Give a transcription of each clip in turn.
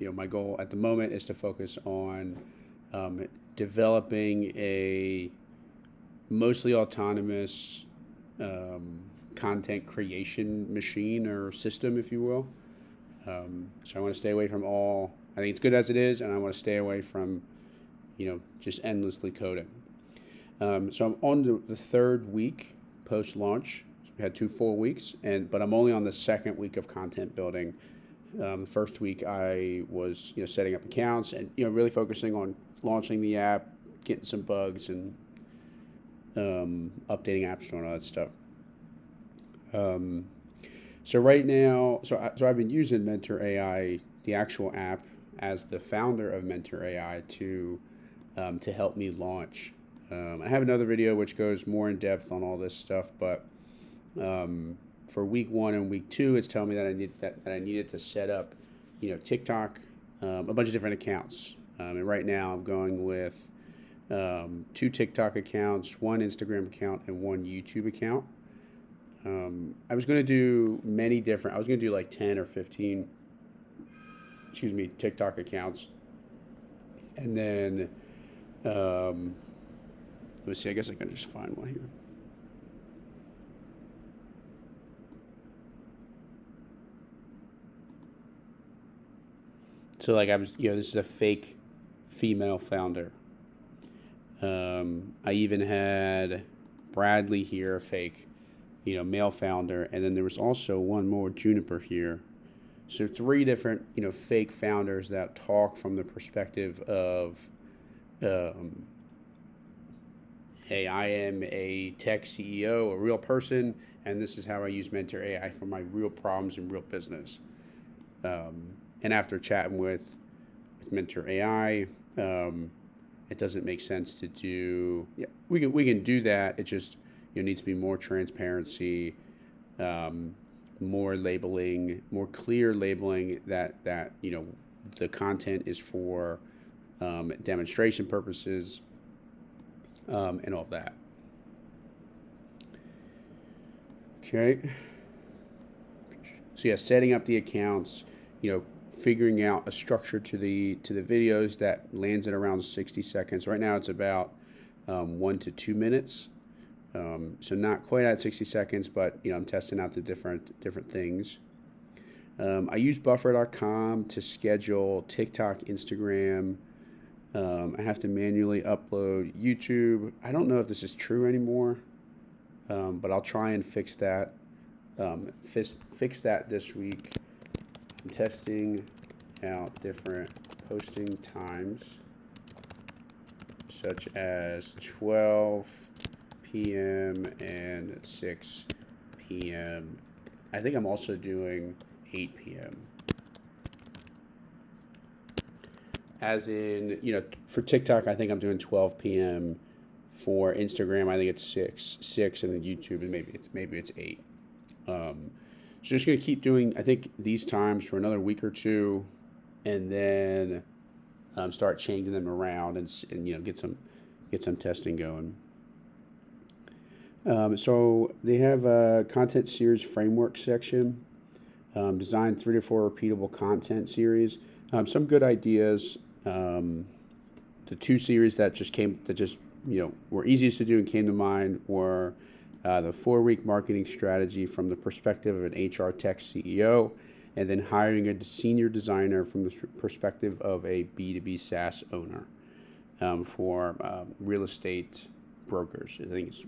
my goal at the moment is to focus on developing a mostly autonomous content creation machine or system, if you will. So I want to stay away from all. I think it's good as it is, and I want to stay away from, just endlessly coding. So I'm on the third week post launch. So we had 2 full weeks, but I'm only on the second week of content building. The first week I was setting up accounts and really focusing on launching the app, getting some bugs, and updating App Store and all that stuff. So right now, so I've been using Mentor AI, the actual app, as the founder of Mentor AI to help me launch. I have another video which goes more in depth on all this stuff, but for week 1 and week 2, it's telling me that I needed to set up, TikTok, a bunch of different accounts. And right now I'm going with 2 TikTok accounts, 1 Instagram account, and 1 YouTube account. I was going to do I was going to do like 10 or 15, TikTok accounts. And then, let me see, I guess I can just find one here. So like this is a fake female founder. I even had Bradley here, a fake, male founder, and then there was also one more, Juniper here. So 3 different, fake founders that talk from the perspective of, hey, I am a tech CEO, a real person, and this is how I use Mentor AI for my real problems in real business. And after chatting with Mentor AI, it doesn't make sense to do. Yeah, we can do that. It just needs to be more transparency, more labeling, more clear labeling that the content is for demonstration purposes, and all that. Okay. So yeah, setting up the accounts, figuring out a structure to the videos that lands at around 60 seconds. Right now it's about 1 to 2 minutes. So not quite at 60 seconds, but I'm testing out the different things. I use Buffer.com to schedule TikTok, Instagram. I have to manually upload YouTube. I don't know if this is true anymore, but I'll try and fix that. Fix that this week. I'm testing out different posting times, such as 12 p.m. and 6 p.m. I think I'm also doing 8 p.m. As in, for TikTok, I think I'm doing 12 p.m. For Instagram, I think it's 6, and then YouTube, and maybe it's 8. So just gonna keep doing, I think, these times for another week or 2, and then start changing them around and get some testing going. So they have a content series framework section. Design 3 to 4 repeatable content series. Some good ideas. The 2 series that were easiest to do and came to mind were the 4-week marketing strategy from the perspective of an HR tech CEO, and then hiring a senior designer from the perspective of a B2B SaaS owner for real estate brokers. I think it's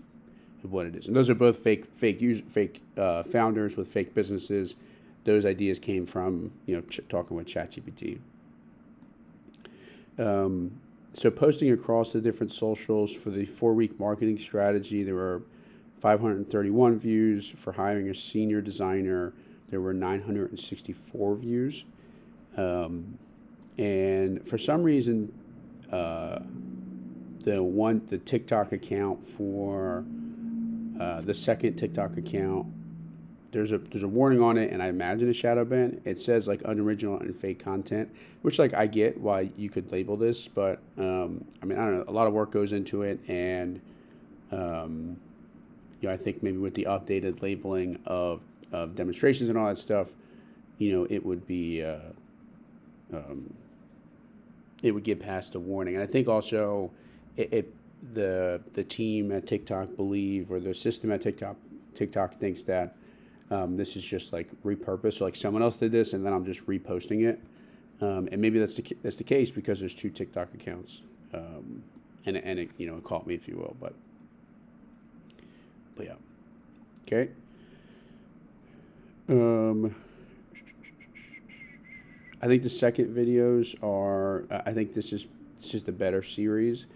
what it is. And those are both fake founders with fake businesses. Those ideas came from talking with ChatGPT. So posting across the different socials for the 4-week marketing strategy, there were 531 views. For hiring a senior designer, there were 964 views. And for some reason, the TikTok account for the second TikTok account, there's a warning on it, and I imagine a shadow ban. It says like unoriginal and fake content, which I get why you could label this, but I don't know. A lot of work goes into it, and I think maybe with the updated labeling of demonstrations and all that stuff, it would be it would get past the warning. And I think also the team at TikTok believe, or the system at TikTok thinks that this is just like repurposed. So like someone else did this, and then I'm just reposting it. And maybe that's the case because there's 2 TikTok accounts, and it it caught me, if you will. But yeah, okay. I think the second videos are. I think this is the better series.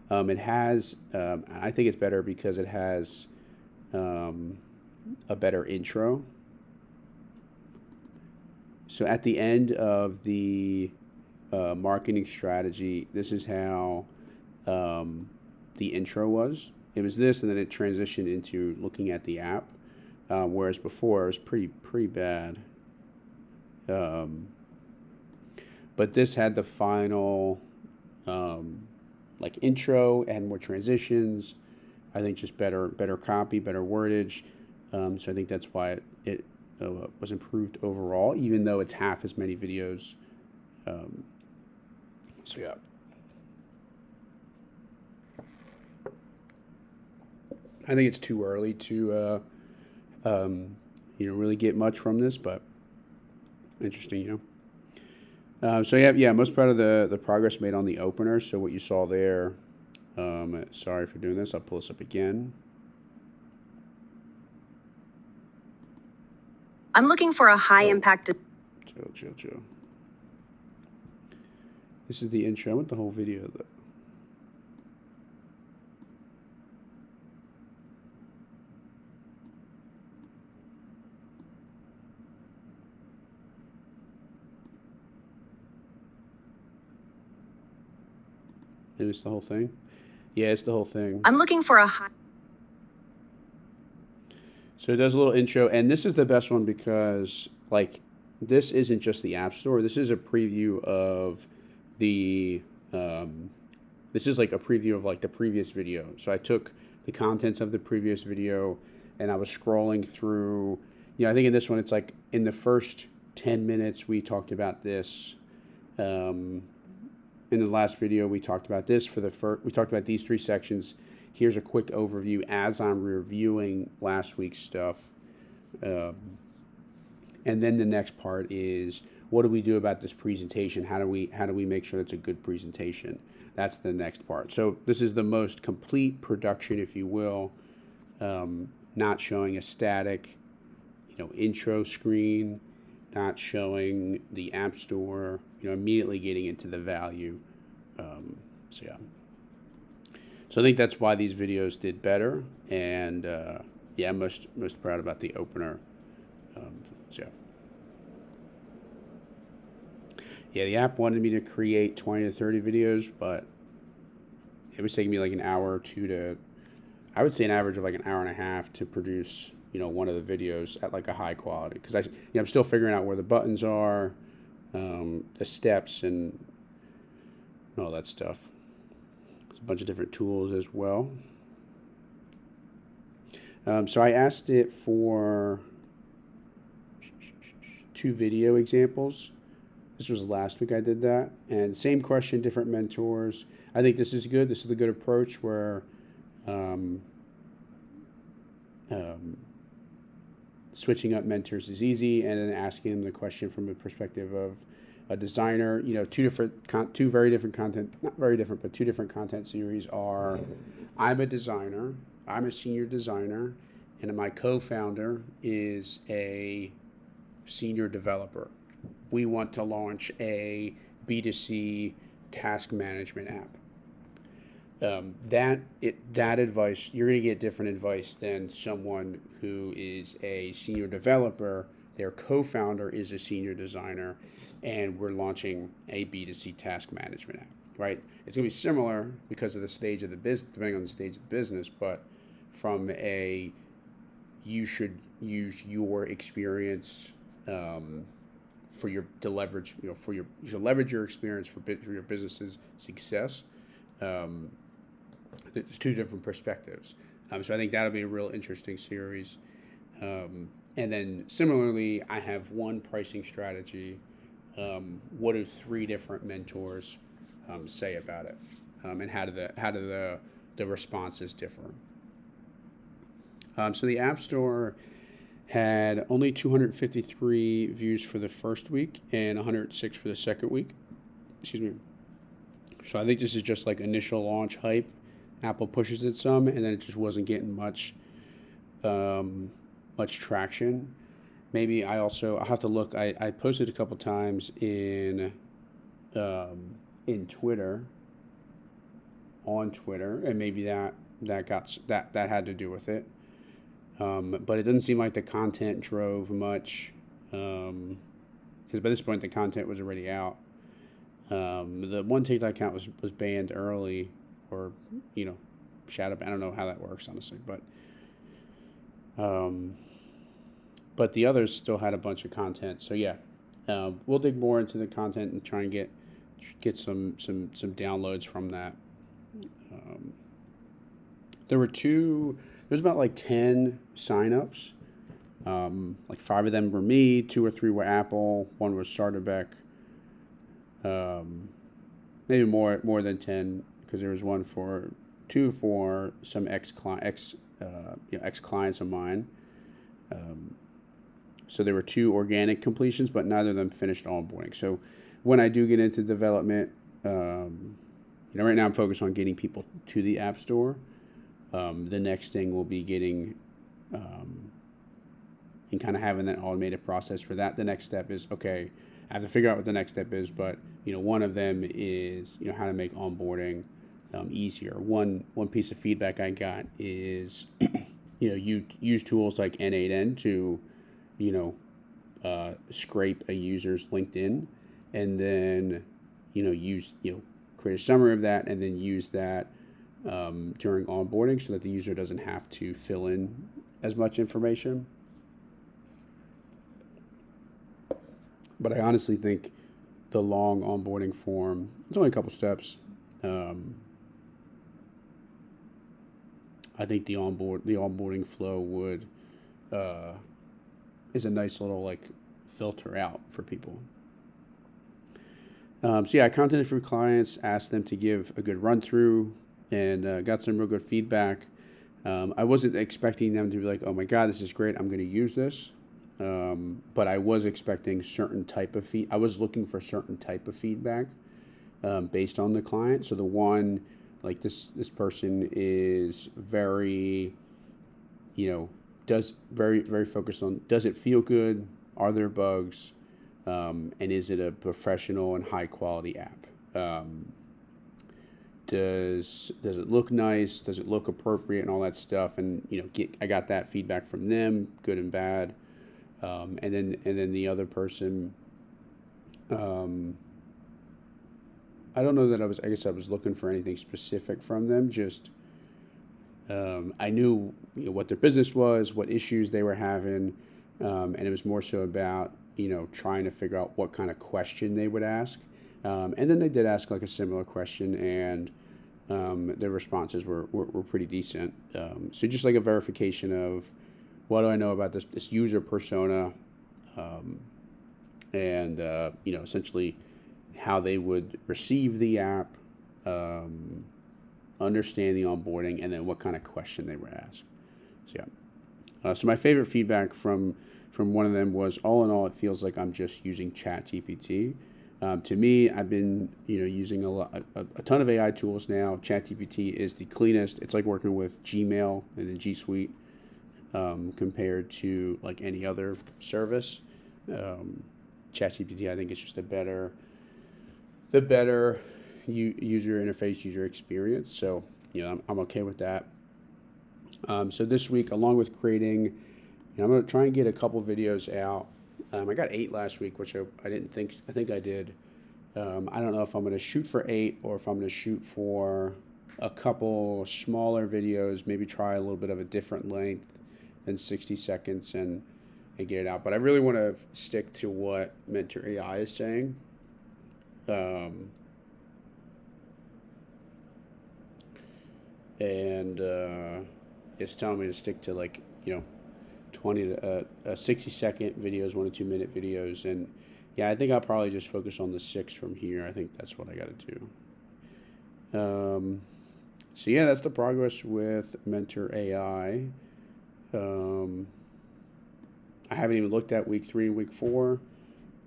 It has. I think it's better because it has a better intro. So at the end of the marketing strategy, this is how the intro was. It was this, and then it transitioned into looking at the app. Whereas before it was pretty bad. But this had the final like intro and more transitions. I think just better copy, better wordage. So I think that's why it was improved overall, even though it's half as many videos. So yeah. I think it's too early to really get much from this, but interesting. So yeah, most part of the progress made on the opener. So what you saw there, sorry for doing this. I'll pull this up again. I'm looking for a high impact. Chill. This is the intro. I want the whole video though. Maybe it's the whole thing. Yeah, it's the whole thing. I'm looking for a high. So it does a little intro, and this is the best one because like this isn't just the App Store. This is a preview of the. This is like a preview of like the previous video. So I took the contents of the previous video, and I was scrolling through. I think in this one it's like in the first 10 minutes we talked about this. In the last video, we talked about this. We talked about these 3 sections. Here's a quick overview as I'm reviewing last week's stuff. And then the next part is, what do we do about this presentation? How do we make sure it's a good presentation? That's the next part. So this is the most complete production, if you will, not showing a static, intro screen, not showing the App Store, immediately getting into the value. So yeah. So I think that's why these videos did better, and yeah, most proud about the opener. So yeah, the app wanted me to create 20 to 30 videos, but it was taking me like an hour or 2 to, I would say an average of like an hour and a half to produce, one of the videos at like a high quality, because I'm still figuring out where the buttons are, the steps, and all that stuff. There's a bunch of different tools as well. So I asked it for 2 video examples. This was last week I did that. And same question, different mentors. I think this is good. This is the good approach where switching up mentors is easy, and then asking them the question from the perspective of a designer. 2 very different content, not very different, but 2 different content series are, I'm a designer, I'm a senior designer, and my co-founder is a senior developer. We want to launch a B2C task management app. That advice, you're going to get different advice than someone who is a senior developer. Their co-founder is a senior designer, and we're launching a B2C task management app, right? It's going to be similar because of the stage of the business, depending on the stage of the business, but from you should use your experience for your to leverage, you should leverage your experience for your business's success. There's 2 different perspectives. So I think that'll be a real interesting series. And then similarly, I have one pricing strategy what do three different mentors say about it, and how do the responses differ. So the App Store had only 253 views for the first week and 106 for the second week. Excuse me. So I think this is just like initial launch hype. Apple pushes it some, and then it just wasn't getting much traction. Maybe I'll have to look. I posted a couple times in Twitter, on Twitter, and maybe that had to do with it. But it doesn't seem like the content drove much, because by this point the content was already out. The one TikTok account was banned early, or shadow. I don't know how that works honestly, but the others still had a bunch of content. So yeah, we'll dig more into the content and try and get some downloads from that. There's about like 10 signups. Like 5 of them were me, 2 or 3 were Apple, 1 was Sarterbeck. Maybe more than 10, because there was 2 for some ex clients of mine. So there were 2 organic completions, but neither of them finished onboarding. So when I do get into development, right now I'm focused on getting people to the App Store. The next thing will be getting and kind of having that automated process for that. The next step is, okay, I have to figure out what the next step is, but one of them is how to make onboarding easier. One piece of feedback I got is you use tools like N8N to scrape a user's LinkedIn, and then create a summary of that, and then use that during onboarding so that the user doesn't have to fill in as much information. But I honestly think the long onboarding form, it's only a couple steps. I think the onboarding flow would is a nice little filter out for people. So yeah, I contacted for clients, asked them to give a good run through, and got some real good feedback. I wasn't expecting them to be like, "Oh my God, this is great! I'm going to use this," but I was expecting I was looking for certain type of feedback based on the client. So the one, like this person is very, very focused on, does it feel good? Are there bugs? And is it a professional and high quality app? Does it look nice? Does it look appropriate and all that stuff? And I got that feedback from them, good and bad. And then the other person, I don't know that I guess I was looking for anything specific from them. Just I knew what their business was, what issues they were having, and it was more so about trying to figure out what kind of question they would ask. And then they did ask a similar question, and their responses were pretty decent. So just like a verification of, what do I know about this user persona, and essentially how they would receive the app, understand the onboarding, and then what kind of question they would ask. So yeah. So my favorite feedback from one of them was, all in all, it feels like I'm just using ChatGPT. To me, I've been using a ton of AI tools now. ChatGPT is the cleanest. It's like working with Gmail and the G Suite compared to any other service. ChatGPT, I think, is just the better user interface, user experience. So I'm okay with that. So this week, along with creating, I'm going to try and get a couple videos out. I got 8 last week, which I didn't think. I think I did. I don't know if I'm going to shoot for 8 or if I'm going to shoot for a couple smaller videos. Maybe try a little bit of a different length than 60 seconds and get it out. But I really want to stick to what Mentor AI is saying. And it's telling me to stick to 20 to 60-second videos, 1 to 2 minute videos, and Yeah, I think I'll probably just focus on the 6 from here. I think that's what I got to do. So yeah, that's the progress with Mentor AI. Um, I haven't even looked at week 3 and week 4.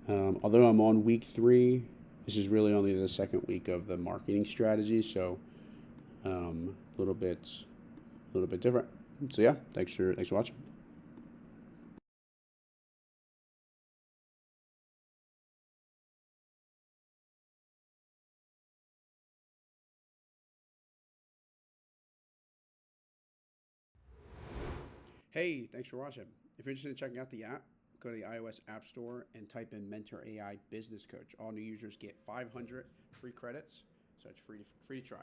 Although I'm on week 3, this is really only the second week of the marketing strategy, so a little bit different. So yeah, thanks for watching. Hey, thanks for watching. If you're interested in checking out the app, go to the iOS App Store and type in Mentor AI Business Coach. All new users get 500 free credits, so it's free to try.